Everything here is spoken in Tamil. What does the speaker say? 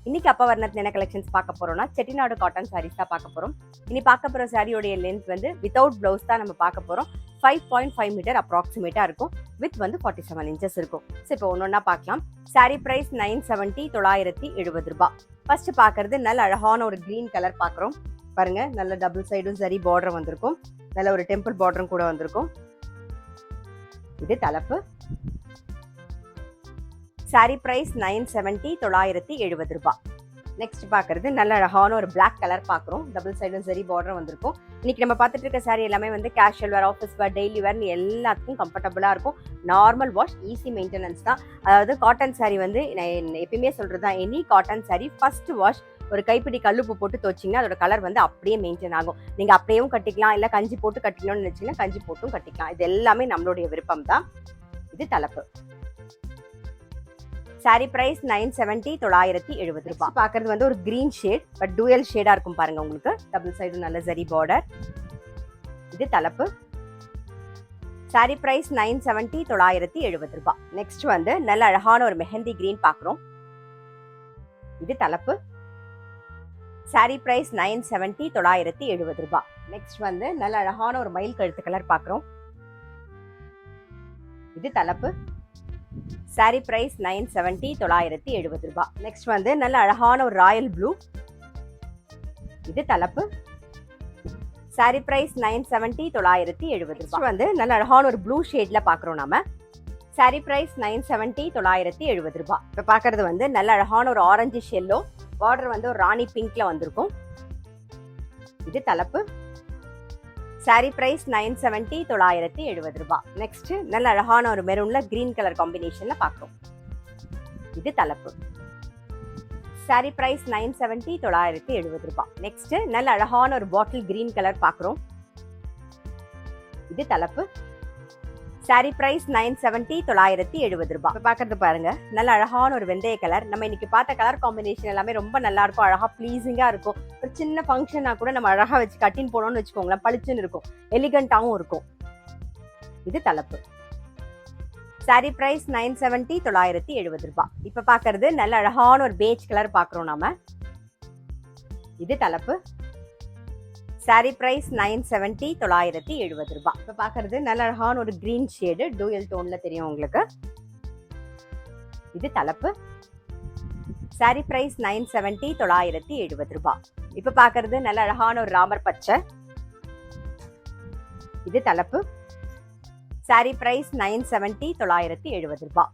இன்னைக்கு அப்பா வர்ணத்துல என்ன கலெக்ஷன்ஸ் பார்க்க போறோம்னா செட்டிநாடு காட்டன் சாரீஸ் தான் பார்க்க போறோம். இனி பார்க்க போற சாரியோடைய லென்த் வந்து வித்தவுட் பிளவுஸ் தான் நம்ம பார்க்க போறோம். 5.5 மீட்டர் அப்ராக்சிமேட்டா இருக்கும். வித் வந்து 47 இன்ச்சஸ் இருக்கும். ஸோ இப்போ ஒன்னொன்னா பார்க்கலாம். சாரி பிரைஸ் 970 970 ரூபாய். ஃபர்ஸ்ட் பார்க்கறது நல்ல அழகான ஒரு கிரீன் கலர் பார்க்குறோம். பாருங்க, நல்ல டபுள் சைடும் சரி பார்டர் வந்திருக்கும். நல்ல ஒரு டெம்பிள் பார்டரும் கூட வந்திருக்கும். இது தலைப்பு. சாரி பிரைஸ் 970 970 ரூபாய். நெக்ஸ்ட் பார்க்கறது நல்ல அழகான ஒரு பிளாக் கலர் பார்க்குறோம். டபுள் சைடும் சரி பார்டர் வந்திருக்கும். இன்னைக்கு நம்ம பார்த்துட்டு இருக்க சாரி எல்லாமே வந்து casual wear, office wear, daily வேர்னு எல்லாத்துக்கும் கம்ஃபர்டபுளாக இருக்கும். நார்மல் வாஷ், ஈஸி மெயின்டெனன்ஸ் தான். அதாவது காட்டன் சாரி வந்து நான் எப்பயுமே சொல்கிறது தான், any cotton sorry first wash ஒரு கைப்பிடி கல்லுப்பு போட்டு துவச்சிங்கன்னா அதோட கலர் வந்து அப்படியே மெயின்டைன் ஆகும். நீங்கள் அப்படியேவும் கட்டிக்கலாம், இல்லை கஞ்சி போட்டு கட்டிக்கணும்னு நினச்சிங்கன்னா கஞ்சி போட்டும் கட்டிக்கலாம். இது எல்லாமே நம்மளுடைய விருப்பம் தான். இது தலைப்பு. சாரி பிரைஸ் 970 970 ரூபாய். பார்க்கறது வந்து ஒரு கிரீன் ஷேட், பட் டூயல் ஷேடா இருக்கும் பாருங்க. உங்களுக்கு டபுள் சைடு நல்ல சரி பார்டர். இது தலைப்பு. சாரி பிரைஸ் 970 970 ரூபாய். நெக்ஸ்ட் வந்து நல்ல அழகான ஒரு மெஹந்தி கிரீன் பார்க்குறோம். இது தலைப்பு. சாரி பிரைஸ் 970 970 ரூபாய். நெக்ஸ்ட் வந்து நல்ல அழகான ஒரு மயில் கழுத்து கலர் பார்க்குறோம். இது தலைப்பு. சாரி பிரைஸ் 970 970 ரூபாய். நெக்ஸ்ட் வந்து நல்ல அழகான ஒரு ராயல் ப்ளூ. இது தலைப்பு. சாரி பிரைஸ் 970 970 ரூபாய். வந்து நல்ல அழகான ஒரு ப்ளூ ஷேட்ல பாக்குறோம் நாம. சாரி பிரைஸ் 970 970 ரூபாய். இப்ப பாக்குறது வந்து நல்ல அழகான ஒரு ஆரஞ்சு ஷெல்லோ, பார்டர் வந்து ஒரு ராணி பிங்க்ல வந்திருக்கும். இது தலைப்பு. சாரி பிரைஸ் 970 970 ரூபாய். நெக்ஸ்ட் நல்ல அழகான ஒரு மெரூன்ல கிரீன் கலர் காம்பினேஷன்ல பார்க்கிறோம். இது தலைப்பு. சாரி பிரைஸ் 970 970 ரூபாய். நெக்ஸ்ட் நல்ல அழகான ஒரு பாட்டில் கிரீன் கலர் பார்க்கிறோம். இது தலைப்பு. சாரி பிரைஸ் 970 970 ரூபாய். பார்க்கறது பாருங்க, நல்ல அழகான ஒரு வெந்தய கலர். நம்ம இன்னைக்கு பார்த்த கலர் காம்பினேஷன் எல்லாமே ரொம்ப நல்லா இருக்கும், அழகா ப்ளீசிங்கா இருக்கும். ஒரு சின்ன ஃபங்க்ஷனா கூட நம்ம அழகா வச்சு கட்டின் போனோம்னு வச்சுக்கோங்களேன், பளிச்சுன்னு இருக்கும், எலிகண்டாவும் இருக்கும். இது தலைப்பு. சாரி பிரைஸ் 970 970 ரூபாய். இப்ப பார்க்கறது நல்ல அழகான ஒரு பேஜ் கலர் பார்க்குறோம் நாம. இது தலைப்பு. சாரி பிரைஸ் 970 970 ரூபாய். இப்ப பார்க்கறது நல்ல அழகான ஒரு கிரீன் ஷேடு, டூயல் டோன்ல தெரியும் உங்களுக்கு. இது தலைப்பு. சாரி பிரைஸ் 970 970 ரூபாய். இப்ப பார்க்கறது நல்ல அழகான ஒரு ராமர் பச்சை. இது தலைப்பு. சாரி பிரைஸ் 970 970 ரூபாய்.